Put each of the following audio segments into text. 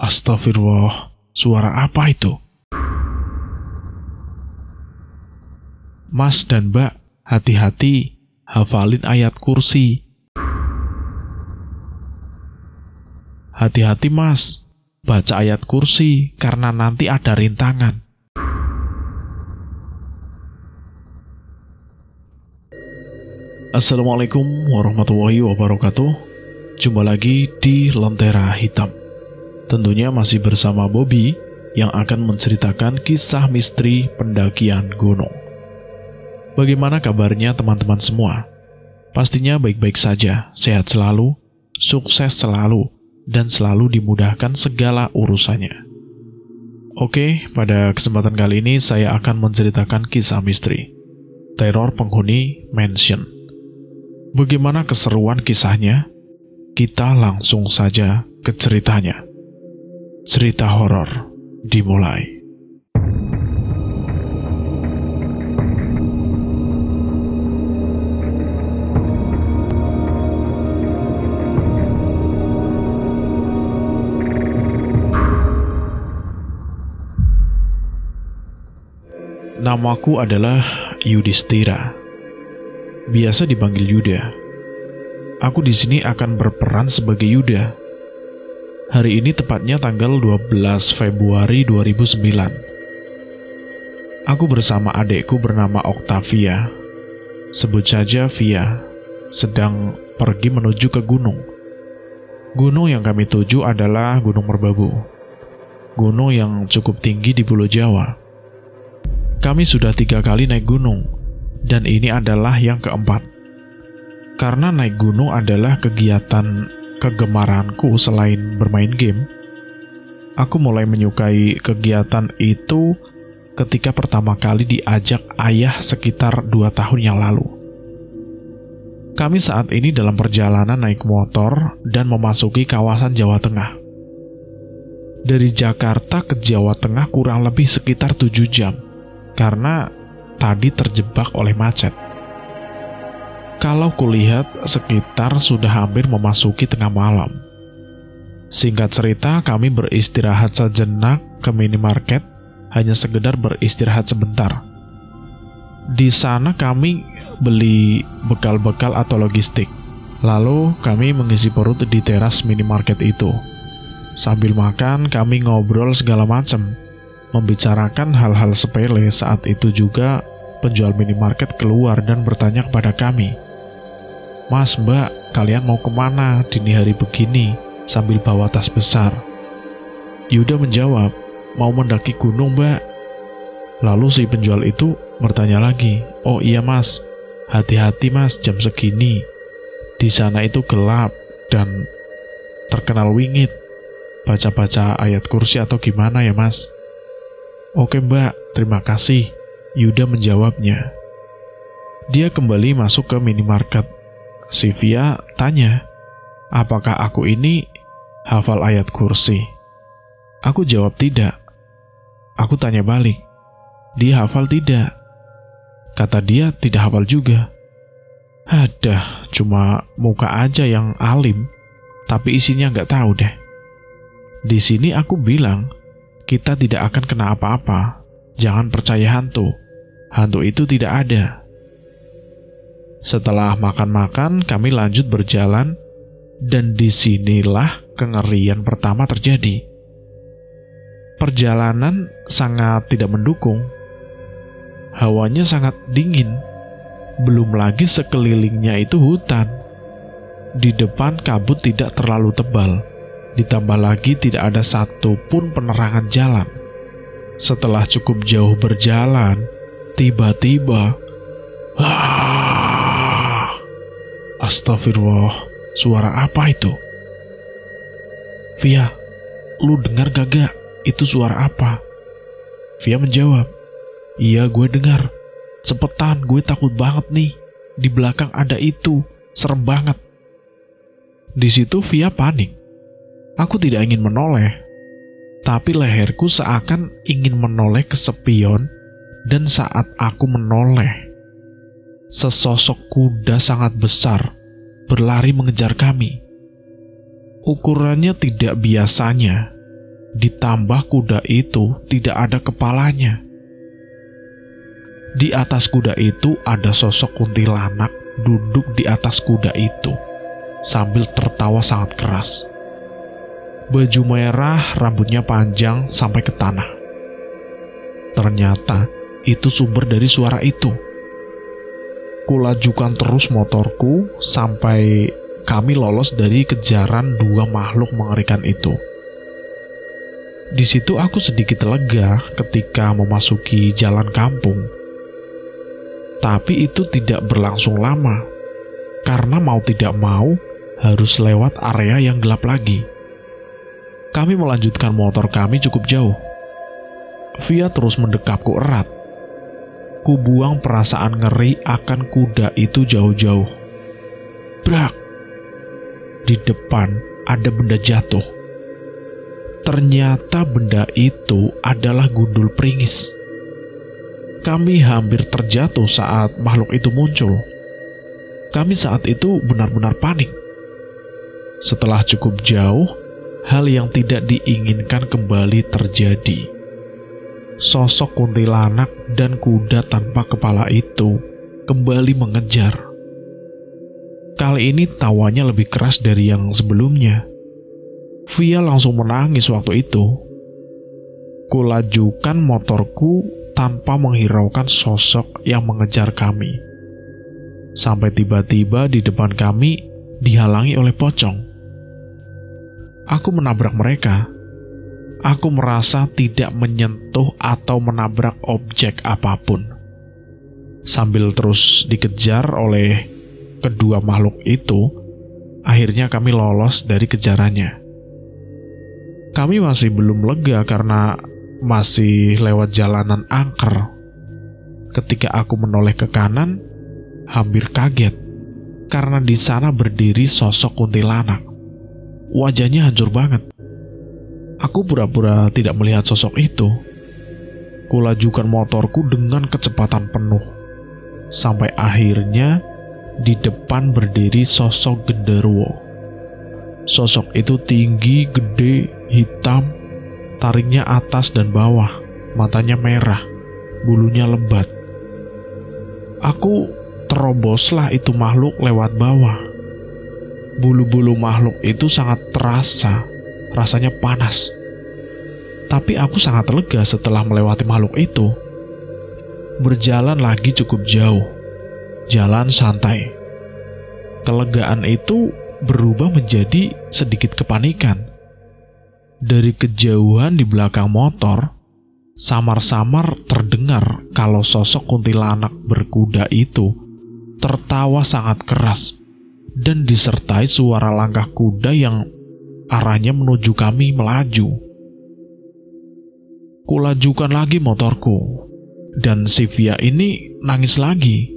Astagfirullah, suara apa itu? Mas dan Mbak, hati-hati, hafalin ayat kursi. Hati-hati Mas, baca ayat kursi karena nanti ada rintangan. Assalamualaikum warahmatullahi wabarakatuh. Jumpa lagi di Lentera Hitam. Tentunya masih bersama Bobby yang akan menceritakan kisah misteri pendakian gunung. Bagaimana kabarnya teman-teman semua? Pastinya baik-baik saja, sehat selalu, sukses selalu, dan selalu dimudahkan segala urusannya. Oke, pada kesempatan kali ini saya akan menceritakan kisah misteri teror penghuni mansion. Bagaimana keseruan kisahnya? Kita langsung saja ke ceritanya. Cerita horor dimulai. Namaku adalah Yudhistira. Biasa dipanggil Yuda. Aku di sini akan berperan sebagai Yuda. Hari ini tepatnya tanggal 12 Februari 2009. Aku bersama adekku bernama Octavia, sebut saja Via, sedang pergi menuju ke gunung. Gunung yang kami tuju adalah Gunung Merbabu, gunung yang cukup tinggi di Pulau Jawa. Kami sudah 3 kali naik gunung, dan ini adalah yang keempat. Karena naik gunung adalah kegiatan kegemaranku selain bermain game, aku mulai menyukai kegiatan itu ketika pertama kali diajak ayah sekitar 2 tahun yang lalu. Kami saat ini dalam perjalanan naik motor dan memasuki kawasan Jawa Tengah. Dari Jakarta ke Jawa Tengah kurang lebih sekitar 7 jam, karena tadi terjebak oleh macet. Kalau kulihat sekitar sudah hampir memasuki tengah malam. Singkat cerita, kami beristirahat sejenak ke minimarket, hanya sekedar beristirahat sebentar. Di sana kami beli bekal-bekal atau logistik. Lalu kami mengisi perut di teras minimarket itu. Sambil makan, kami ngobrol segala macam, membicarakan hal-hal sepele. Saat itu juga penjual minimarket keluar dan bertanya kepada kami, "Mas, Mbak, kalian mau kemana dini hari begini?" sambil bawa tas besar. Yuda menjawab, "Mau mendaki gunung, Mbak." Lalu si penjual itu bertanya lagi, "Oh iya Mas, hati-hati Mas, jam segini. Di sana itu gelap dan terkenal wingit. Baca-baca ayat kursi atau gimana ya Mas?" "Oke Mbak, terima kasih," Yuda menjawabnya. Dia kembali masuk ke minimarket. Si Via tanya, apakah aku ini hafal ayat kursi? Aku jawab tidak. Aku tanya balik, dia hafal tidak? Kata dia tidak hafal juga. Adah, cuma muka aja yang alim, tapi isinya nggak tahu deh. Di sini aku bilang, kita tidak akan kena apa-apa. Jangan percaya hantu. Hantu itu tidak ada. Setelah makan-makan, kami lanjut berjalan, dan disinilah kengerian pertama terjadi. Perjalanan sangat tidak mendukung. Hawanya sangat dingin. Belum lagi sekelilingnya itu hutan. Di depan kabut tidak terlalu tebal. Ditambah lagi tidak ada satupun penerangan jalan. Setelah cukup jauh berjalan, tiba-tiba, astagfirullah, suara apa itu? Via, lu dengar gak itu suara apa? Via menjawab, iya gue dengar. Cepetan, gue takut banget nih. Di belakang ada itu, serem banget. Di situ Via panik. Aku tidak ingin menoleh, tapi leherku seakan ingin menoleh ke spion, dan saat aku menoleh, sesosok kuda sangat besar berlari mengejar kami. Ukurannya tidak biasanya, ditambah kuda itu tidak ada kepalanya. Di atas kuda itu ada sosok kuntilanak duduk di atas kuda itu sambil tertawa sangat keras. Baju merah, rambutnya panjang sampai ke tanah. Ternyata itu sumber dari suara itu. Kulajukan terus motorku sampai kami lolos dari kejaran dua makhluk mengerikan itu. Di situ aku sedikit lega ketika memasuki jalan kampung. Tapi itu tidak berlangsung lama, karena mau tidak mau harus lewat area yang gelap lagi. Kami melanjutkan motor kami cukup jauh. Via terus mendekapku erat. Ku buang perasaan ngeri akan kuda itu jauh-jauh. Brak! Di depan ada benda jatuh. Ternyata benda itu adalah gundul pringis. Kami hampir terjatuh saat makhluk itu muncul. Kami saat itu benar-benar panik. Setelah cukup jauh, hal yang tidak diinginkan kembali terjadi. Sosok kuntilanak dan kuda tanpa kepala itu kembali mengejar. Kali ini tawanya lebih keras dari yang sebelumnya. Via langsung menangis waktu itu. Kulajukan motorku tanpa menghiraukan sosok yang mengejar kami. Sampai tiba-tiba di depan kami dihalangi oleh pocong. Aku menabrak mereka. Aku merasa tidak menyentuh atau menabrak objek apapun. Sambil terus dikejar oleh kedua makhluk itu, akhirnya kami lolos dari kejarannya. Kami masih belum lega karena masih lewat jalanan angker. Ketika aku menoleh ke kanan, hampir kaget karena di sana berdiri sosok kuntilanak. Wajahnya hancur banget. Aku pura-pura tidak melihat sosok itu. Kulajukan motorku dengan kecepatan penuh. Sampai akhirnya di depan berdiri sosok genderuwo. Sosok itu tinggi, gede, hitam, taringnya atas dan bawah, matanya merah, bulunya lebat. Aku teroboslah itu makhluk lewat bawah. Bulu-bulu makhluk itu sangat terasa, rasanya panas. Tapi aku sangat lega setelah melewati makhluk itu. Berjalan lagi cukup jauh, jalan santai. Kelegaan itu berubah menjadi sedikit kepanikan. Dari kejauhan di belakang motor, samar-samar terdengar kalau sosok kuntilanak berkuda itu tertawa sangat keras dan disertai suara langkah kuda yang arahnya menuju kami melaju. Kulajukan lagi motorku, dan si Via ini nangis lagi.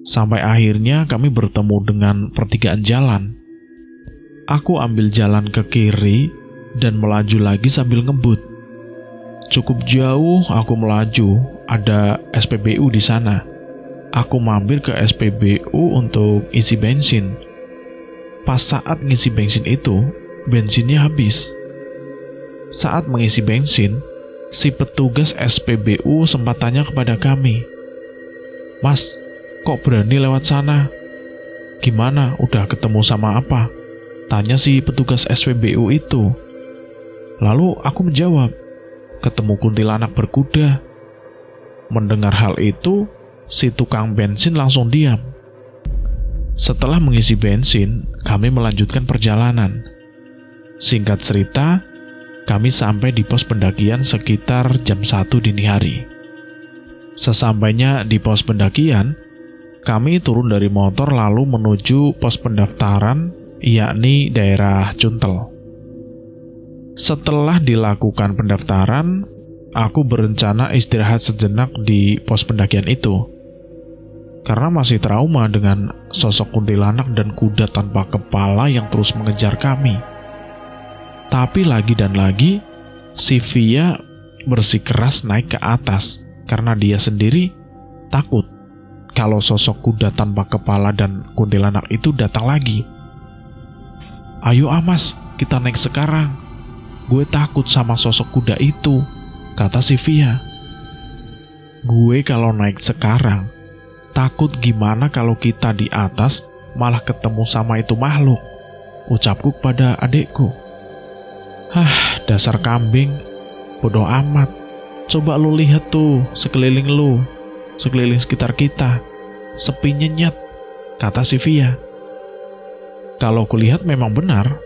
Sampai akhirnya kami bertemu dengan pertigaan jalan. Aku ambil jalan ke kiri dan melaju lagi sambil ngebut. Cukup jauh aku melaju, ada SPBU di sana. Aku mampir ke SPBU untuk isi bensin. Pas saat ngisi bensin itu, bensinnya habis. Saat mengisi bensin, si petugas SPBU sempat tanya kepada kami, "Mas, kok berani lewat sana? Gimana, udah ketemu sama apa?" Tanya si petugas SPBU itu. Lalu aku menjawab, "Ketemu kuntilanak berkuda." Mendengar hal itu, si tukang bensin langsung diam. Setelah mengisi bensin, kami melanjutkan perjalanan. Singkat cerita, kami sampai di pos pendakian sekitar jam 1 dini hari. Sesampainya di pos pendakian, kami turun dari motor lalu menuju pos pendaftaran, yakni daerah Cuntel. Setelah dilakukan pendaftaran, aku berencana istirahat sejenak di pos pendakian itu. Karena masih trauma dengan sosok kuntilanak dan kuda tanpa kepala yang terus mengejar kami. Tapi lagi dan lagi, si Via bersikeras naik ke atas karena dia sendiri takut kalau sosok kuda tanpa kepala dan kuntilanak itu datang lagi. "Ayo Mas, kita naik sekarang," Gue takut sama sosok kuda itu, kata si Via. Gue kalau naik sekarang, takut gimana kalau kita di atas malah ketemu sama itu makhluk, ucapku kepada adekku. Dasar kambing, bodoh amat. Coba lu lihat tuh sekeliling lu, sekeliling sekitar kita, sepi nyenyet, kata si Via. Kalau kulihat memang benar,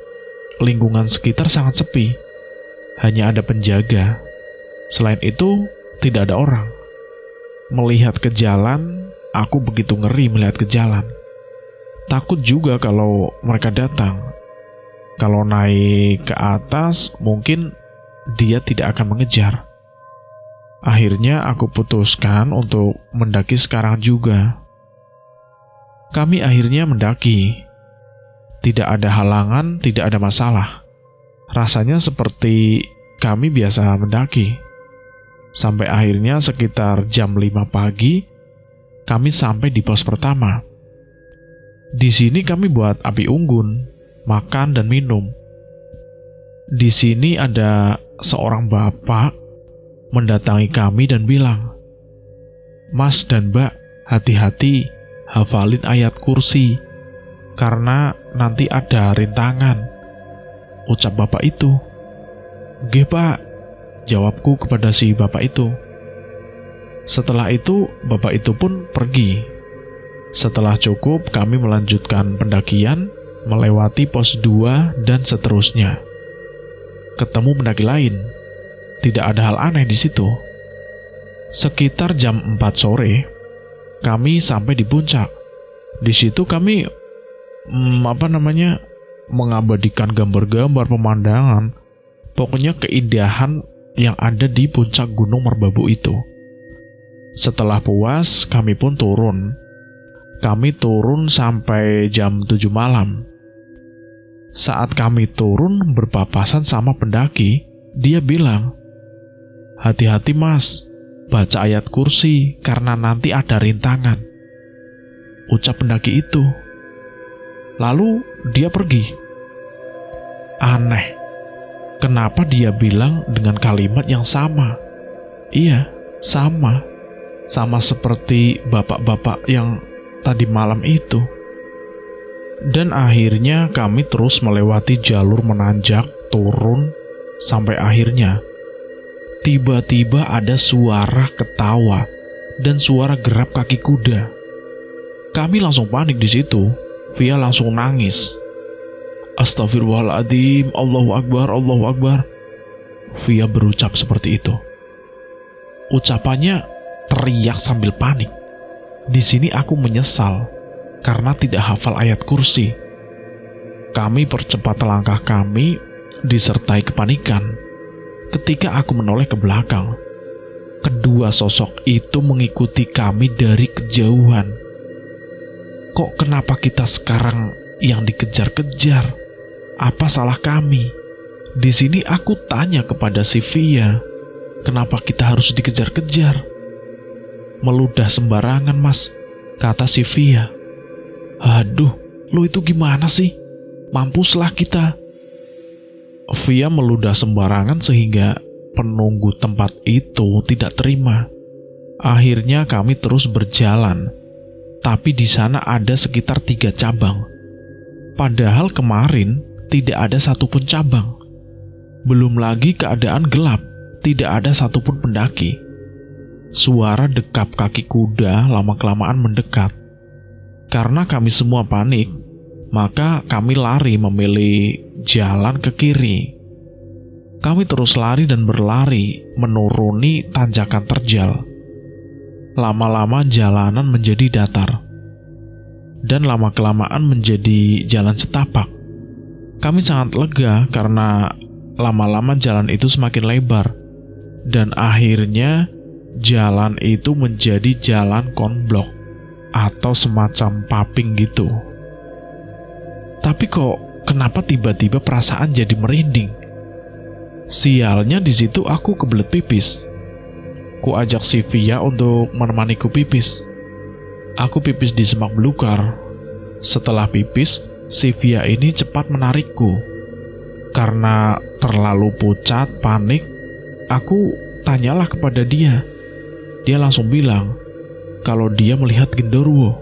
lingkungan sekitar sangat sepi. Hanya ada penjaga. Selain itu, tidak ada orang. Melihat ke jalan, aku begitu ngeri melihat ke jalan. Takut juga kalau mereka datang. Kalau naik ke atas, mungkin dia tidak akan mengejar. Akhirnya aku putuskan untuk mendaki sekarang juga. Kami akhirnya mendaki. Tidak ada halangan, tidak ada masalah. Rasanya seperti kami biasa mendaki. Sampai akhirnya sekitar jam 5 pagi, kami sampai di pos pertama. Di sini kami buat api unggun, makan dan minum. Di sini ada seorang bapak mendatangi kami dan bilang, "Mas dan Mbak, hati-hati hafalin ayat kursi, karena nanti ada rintangan," ucap bapak itu. "Nggih Pak," jawabku kepada si bapak itu. Setelah itu, bapak itu pun pergi. Setelah cukup, kami melanjutkan pendakian, melewati pos 2 dan seterusnya. Ketemu pendaki lain. Tidak ada hal aneh di situ. Sekitar jam 4 sore, kami sampai di puncak. Di situ kami mengabadikan gambar-gambar pemandangan. Pokoknya keindahan yang ada di puncak Gunung Merbabu itu. Setelah puas, kami pun turun. Kami turun sampai jam 7 malam. Saat kami turun berpapasan sama pendaki, dia bilang, "Hati-hati Mas, baca ayat kursi karena nanti ada rintangan," ucap pendaki itu. Lalu dia pergi. Aneh, kenapa dia bilang dengan kalimat yang sama? Iya, sama seperti bapak-bapak yang tadi malam itu. Dan akhirnya kami terus melewati jalur menanjak, turun, sampai akhirnya tiba-tiba ada suara ketawa dan suara gerap kaki kuda. Kami langsung panik di situ. Via langsung nangis. "Astagfirullahaladzim, Allahu Akbar, Allahu Akbar." Via berucap seperti itu. Ucapannya teriak sambil panik. Di sini aku menyesal karena tidak hafal ayat kursi. Kami percepat langkah kami disertai kepanikan. Ketika aku menoleh ke belakang, kedua sosok itu mengikuti kami dari kejauhan. Kok kenapa kita sekarang yang dikejar-kejar? Apa salah kami? Di sini aku tanya kepada si Via, kenapa kita harus dikejar-kejar? "Meludah sembarangan Mas," kata si Via. "Aduh, lu itu gimana sih? Mampuslah kita." Via meludah sembarangan sehingga penunggu tempat itu tidak terima. Akhirnya kami terus berjalan. Tapi di sana ada sekitar 3 cabang. Padahal kemarin tidak ada satupun cabang. Belum lagi keadaan gelap, tidak ada satupun pendaki. Suara dekap kaki kuda lama-kelamaan mendekat. Karena kami semua panik, maka kami lari memilih jalan ke kiri. Kami terus lari dan berlari menuruni tanjakan terjal. Lama-lama jalanan menjadi datar, dan lama-kelamaan menjadi jalan setapak. Kami sangat lega karena lama-lama jalan itu semakin lebar, dan akhirnya jalan itu menjadi jalan konblok atau semacam paping gitu. Tapi kok kenapa tiba-tiba perasaan jadi merinding? Sialnya di situ aku kebelet pipis. Ku ajak si Via untuk menemaniku pipis. Aku pipis di semak belukar. Setelah pipis, si Via ini cepat menarikku. Karena terlalu pucat, panik, aku tanyalah kepada dia. Dia langsung bilang kalau dia melihat genderuwo.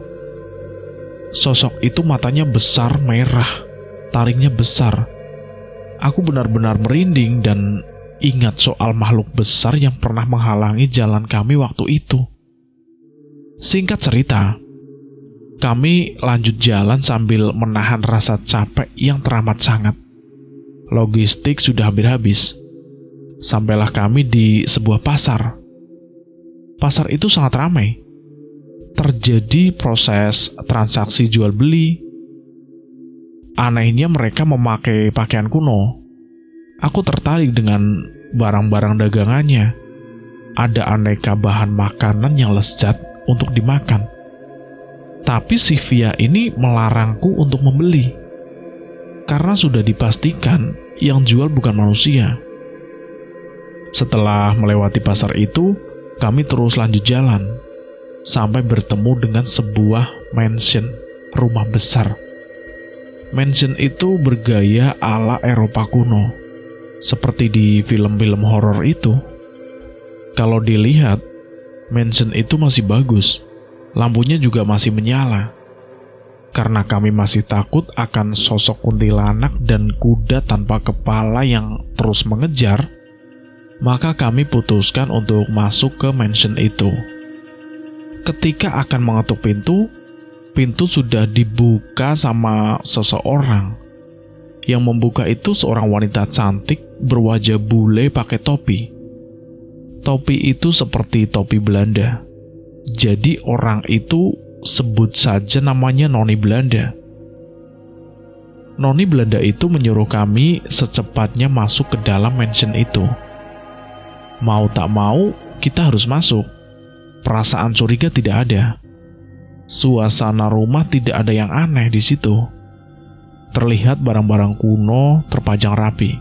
Sosok itu matanya besar, merah, taringnya besar. Aku benar-benar merinding dan ingat soal makhluk besar yang pernah menghalangi jalan kami waktu itu. Singkat cerita, kami lanjut jalan sambil menahan rasa capek yang teramat sangat. Logistik sudah hampir habis. Sampailah kami di sebuah pasar. Pasar itu sangat ramai. Terjadi proses transaksi jual beli. Anehnya mereka memakai pakaian kuno. Aku tertarik dengan barang-barang dagangannya. Ada aneka bahan makanan yang lezat untuk dimakan. Tapi si Via ini melarangku untuk membeli. Karena sudah dipastikan yang jual bukan manusia. Setelah melewati pasar itu, kami terus lanjut jalan. Sampai bertemu dengan sebuah mansion, rumah besar. Mansion itu bergaya ala Eropa kuno, seperti di film-film horor itu. Kalau dilihat, mansion itu masih bagus, lampunya juga masih menyala. Karena kami masih takut akan sosok kuntilanak dan kuda tanpa kepala yang terus mengejar, maka kami putuskan untuk masuk ke mansion itu. Ketika akan mengetuk pintu, pintu sudah dibuka sama seseorang. Yang membuka itu seorang wanita cantik berwajah bule pakai topi. Topi itu seperti topi Belanda. Jadi orang itu sebut saja namanya Noni Belanda. Noni Belanda itu menyuruh kami secepatnya masuk ke dalam mansion itu. Mau tak mau, kita harus masuk. Perasaan curiga tidak ada. Suasana rumah tidak ada yang aneh di situ. Terlihat barang-barang kuno terpajang rapi.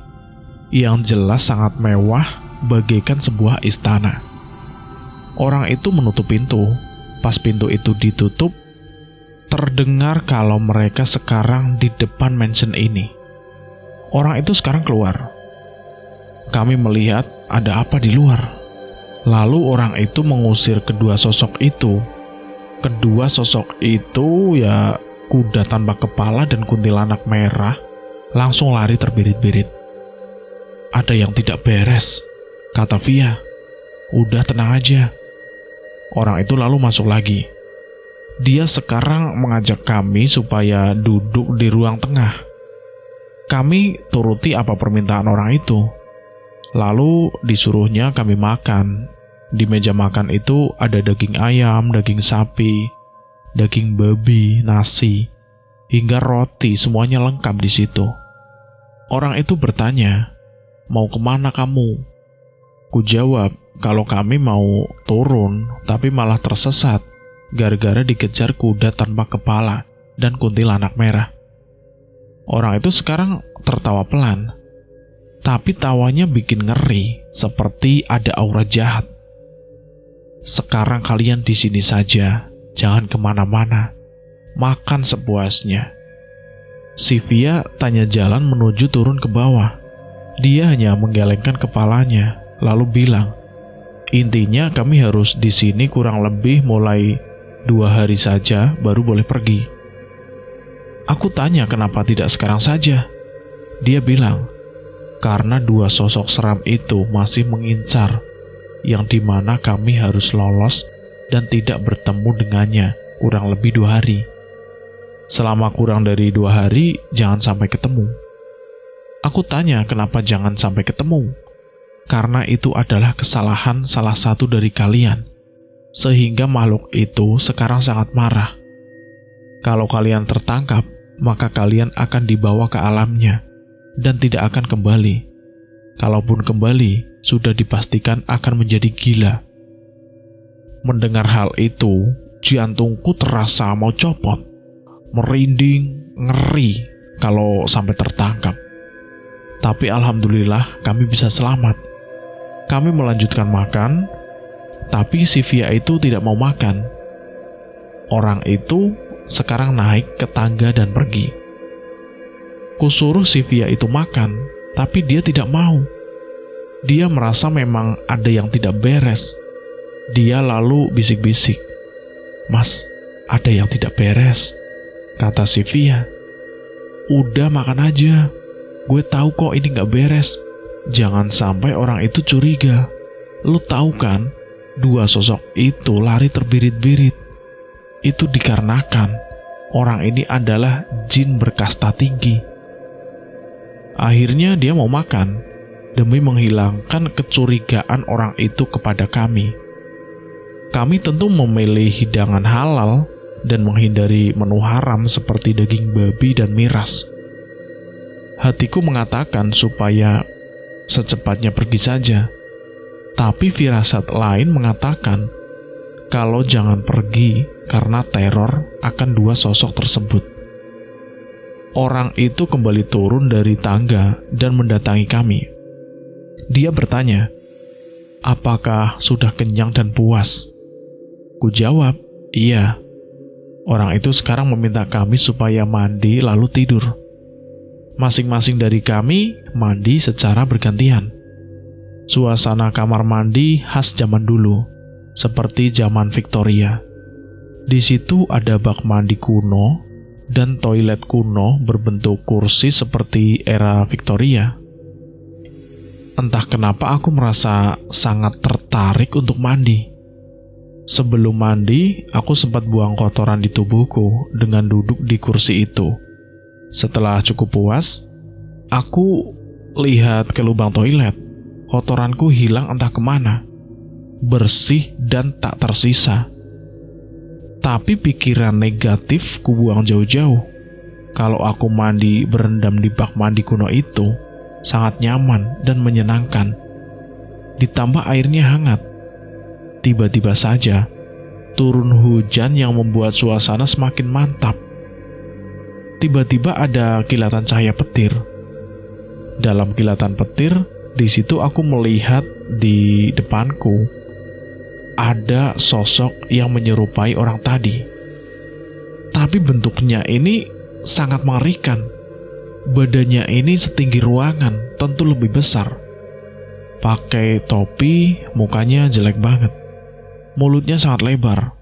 Yang jelas sangat mewah, bagaikan sebuah istana. Orang itu menutup pintu. Pas pintu itu ditutup, terdengar kalau mereka sekarang di depan mansion ini. Orang itu sekarang keluar. Kami melihat ada apa di luar. Lalu orang itu mengusir kedua sosok itu. Kedua sosok itu ya kuda tanpa kepala dan kuntilanak merah langsung lari terbirit-birit. Ada yang tidak beres, kata Via. Udah tenang aja. Orang itu lalu masuk lagi. Dia sekarang mengajak kami supaya duduk di ruang tengah. Kami turuti apa permintaan orang itu. Lalu disuruhnya kami makan. Di meja makan itu ada daging ayam, daging sapi, daging babi, nasi, hingga roti, semuanya lengkap di situ. Orang itu bertanya, "Mau kemana kamu?" Ku jawab, kalau kami mau turun, tapi malah tersesat, gara-gara dikejar kuda tanpa kepala dan kuntilanak merah. Orang itu sekarang tertawa pelan, tapi tawanya bikin ngeri, seperti ada aura jahat. "Sekarang kalian di sini saja, jangan kemana-mana, makan sepuasnya." Si Via tanya jalan menuju turun ke bawah. Dia hanya menggelengkan kepalanya, lalu bilang, "Intinya kami harus di sini kurang lebih mulai 2 hari saja, baru boleh pergi." Aku tanya kenapa tidak sekarang saja. Dia bilang, karena 2 sosok seram itu masih mengincar, yang dimana kami harus lolos dan tidak bertemu dengannya kurang lebih 2 hari. Selama kurang dari 2 hari, jangan sampai ketemu. Aku tanya kenapa jangan sampai ketemu. Karena itu adalah kesalahan salah satu dari kalian, sehingga makhluk itu sekarang sangat marah. Kalau kalian tertangkap, maka kalian akan dibawa ke alamnya dan tidak akan kembali. Kalaupun kembali, sudah dipastikan akan menjadi gila. Mendengar hal itu, jantungku terasa mau copot, merinding, ngeri kalau sampai tertangkap. Tapi alhamdulillah kami bisa selamat. Kami melanjutkan makan, tapi si Via itu tidak mau makan. Orang itu sekarang naik ke tangga dan pergi. Kusuruh si Via itu makan, tapi dia tidak mau. Dia merasa memang ada yang tidak beres. Dia lalu bisik-bisik, "Mas, ada yang tidak beres," kata si Via. "Udah makan aja. Gue tahu kok ini gak beres. Jangan sampai orang itu curiga. Lu tahu kan, dua sosok itu lari terbirit-birit. Itu dikarenakan orang ini adalah jin berkasta tinggi." Akhirnya dia mau makan demi menghilangkan kecurigaan orang itu kepada kami. Kami tentu memilih hidangan halal dan menghindari menu haram seperti daging babi dan miras. Hatiku mengatakan supaya secepatnya pergi saja, tapi firasat lain mengatakan kalau jangan pergi karena teror akan dua sosok tersebut. Orang itu kembali turun dari tangga dan mendatangi kami. Dia bertanya, "Apakah sudah kenyang dan puas?" Ku jawab, "Iya." Orang itu sekarang meminta kami supaya mandi lalu tidur. Masing-masing dari kami mandi secara bergantian. Suasana kamar mandi khas zaman dulu, seperti zaman Victoria. Di situ ada bak mandi kuno dan toilet kuno berbentuk kursi seperti era Victoria. Entah kenapa aku merasa sangat tertarik untuk mandi. Sebelum mandi, aku sempat buang kotoran di tubuhku dengan duduk di kursi itu. Setelah cukup puas, aku lihat ke lubang toilet. Kotoranku hilang entah kemana. Bersih dan tak tersisa. Tapi pikiran negatif ku buang jauh-jauh. Kalau aku mandi berendam di bak mandi kuno itu, sangat nyaman dan menyenangkan. Ditambah airnya hangat. Tiba-tiba saja, turun hujan yang membuat suasana semakin mantap. Tiba-tiba ada kilatan cahaya petir. Dalam kilatan petir, di situ aku melihat di depanku ada sosok yang menyerupai orang tadi. Tapi bentuknya ini sangat mengerikan. Badannya ini setinggi ruangan, tentu lebih besar. Pakai topi, mukanya jelek banget. Mulutnya sangat lebar.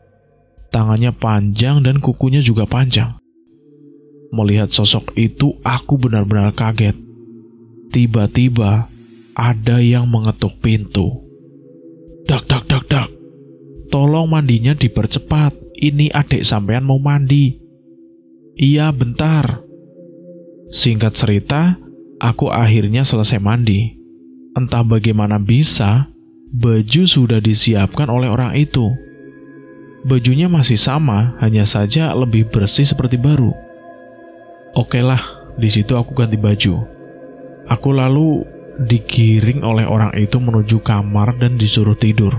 Tangannya panjang dan kukunya juga panjang. Melihat sosok itu, aku benar-benar kaget. Tiba-tiba, ada yang mengetuk pintu. "Dak, dak, dak, dak. Tolong mandinya dipercepat. Ini adik sampean mau mandi." "Iya, bentar." Singkat cerita, aku akhirnya selesai mandi. Entah bagaimana bisa, baju sudah disiapkan oleh orang itu. Bajunya masih sama, hanya saja lebih bersih seperti baru. Oke lah, di situ aku ganti baju. Aku lalu digiring oleh orang itu menuju kamar dan disuruh tidur.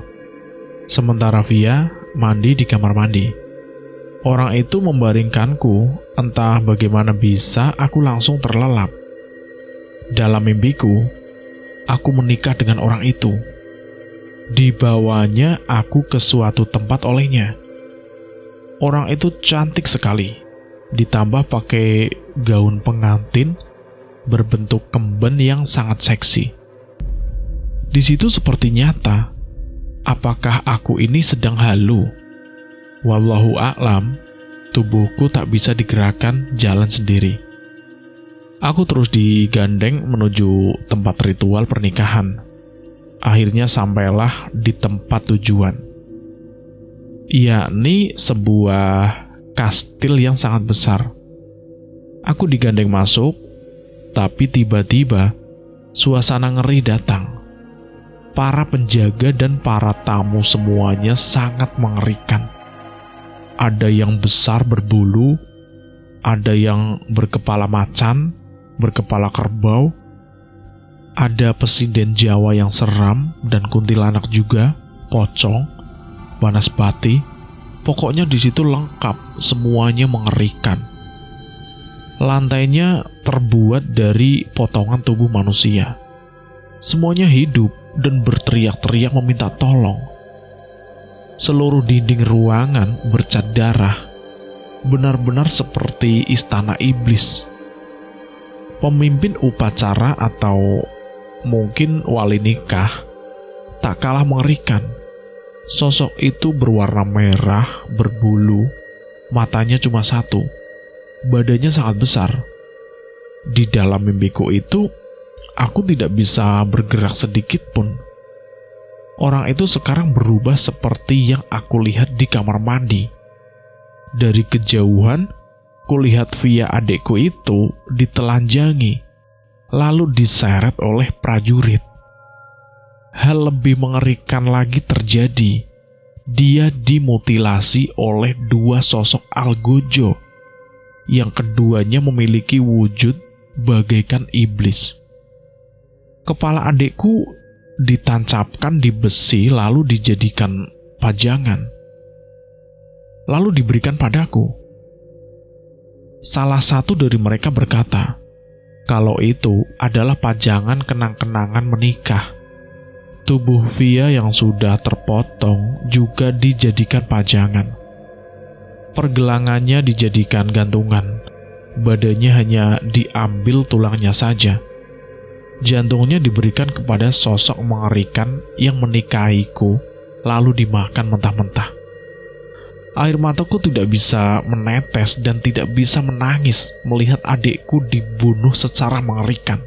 Sementara Via mandi di kamar mandi. Orang itu membaringkanku, entah bagaimana bisa aku langsung terlelap. Dalam mimpiku, aku menikah dengan orang itu. Dibawanya aku ke suatu tempat olehnya. Orang itu cantik sekali, ditambah pakai gaun pengantin berbentuk kemben yang sangat seksi. Di situ seperti nyata, apakah aku ini sedang halu? Wallahu a'lam, tubuhku tak bisa digerakkan jalan sendiri. Aku terus digandeng menuju tempat ritual pernikahan. Akhirnya sampailah di tempat tujuan, yakni sebuah kastil yang sangat besar. Aku digandeng masuk, tapi tiba-tiba suasana ngeri datang. Para penjaga dan para tamu semuanya sangat mengerikan. Ada yang besar berbulu, ada yang berkepala macan, berkepala kerbau, ada presiden Jawa yang seram dan kuntilanak juga, pocong, banaspati. Pokoknya di situ lengkap, semuanya mengerikan. Lantainya terbuat dari potongan tubuh manusia. Semuanya hidup dan berteriak-teriak meminta tolong. Seluruh dinding ruangan bercat darah, benar-benar seperti istana iblis. Pemimpin upacara atau mungkin wali nikah tak kalah mengerikan. Sosok itu berwarna merah, berbulu, matanya cuma satu, badannya sangat besar. Di dalam mimpiku itu, aku tidak bisa bergerak sedikit pun. Orang itu sekarang berubah seperti yang aku lihat di kamar mandi. Dari kejauhan, kulihat Via adekku itu ditelanjangi, lalu diseret oleh prajurit. Hal lebih mengerikan lagi terjadi. Dia dimutilasi oleh dua sosok algojo, yang keduanya memiliki wujud bagaikan iblis. Kepala adekku ditancapkan di besi lalu dijadikan pajangan, lalu diberikan padaku. Salah satu dari mereka berkata, kalau itu adalah pajangan kenang-kenangan menikah. Tubuh Via yang sudah terpotong juga dijadikan pajangan. Pergelangannya dijadikan gantungan. Badannya hanya diambil tulangnya saja. Jantungnya diberikan kepada sosok mengerikan yang menikahiku, lalu dimakan mentah-mentah. Air mataku tidak bisa menetes dan tidak bisa menangis melihat adikku dibunuh secara mengerikan.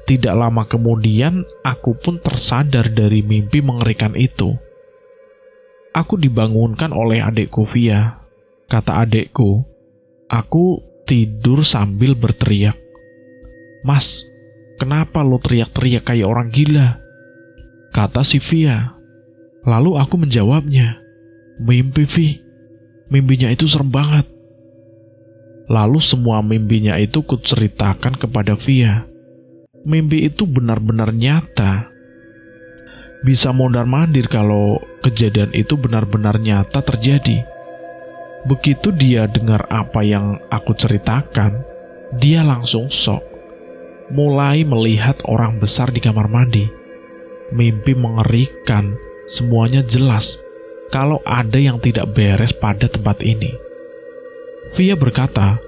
Tidak lama kemudian, aku pun tersadar dari mimpi mengerikan itu. Aku dibangunkan oleh adikku Via. Kata adikku, aku tidur sambil berteriak. Mas, kenapa lo teriak-teriak kayak orang gila? Kata si Via. Lalu aku menjawabnya, mimpi Vi, mimpinya itu serem banget. Lalu semua mimpinya itu kuceritakan kepada Via. Mimpi itu benar-benar nyata. Bisa mondar-mandir kalau kejadian itu benar-benar nyata terjadi. Begitu dia dengar apa yang aku ceritakan, dia langsung shock. Mulai melihat orang besar di kamar mandi. Mimpi mengerikan, semuanya jelas kalau ada yang tidak beres pada tempat ini. Via berkata,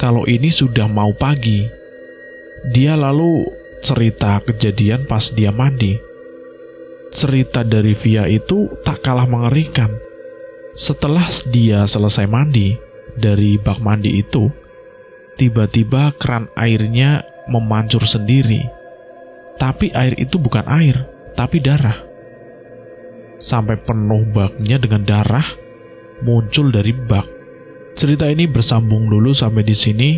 kalau ini sudah mau pagi. Dia lalu cerita kejadian pas dia mandi. Cerita dari Via itu tak kalah mengerikan. Setelah dia selesai mandi dari bak mandi itu, tiba-tiba keran airnya memancur sendiri. Tapi air itu bukan air, tapi darah. Sampai penuh baknya dengan darah muncul dari bak. Cerita ini bersambung dulu sampai di sini,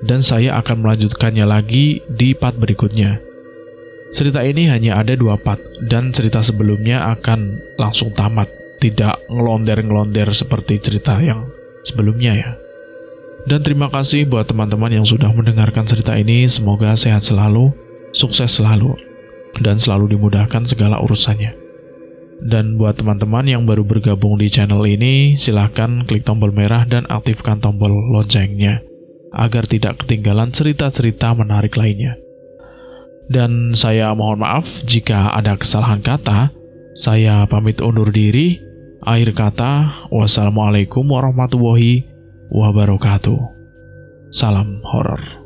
dan saya akan melanjutkannya lagi di part berikutnya. Cerita ini hanya ada 2 part, dan cerita sebelumnya akan langsung tamat, tidak ngelonder-ngelonder seperti cerita yang sebelumnya ya. Dan terima kasih buat teman-teman yang sudah mendengarkan cerita ini. Semoga sehat selalu, sukses selalu, dan selalu dimudahkan segala urusannya. Dan buat teman-teman yang baru bergabung di channel ini, silahkan klik tombol merah dan aktifkan tombol loncengnya agar tidak ketinggalan cerita-cerita menarik lainnya. Dan saya mohon maaf jika ada kesalahan kata. Saya pamit undur diri. Akhir kata, wassalamualaikum warahmatullahi wabarakatuh. Salam horor.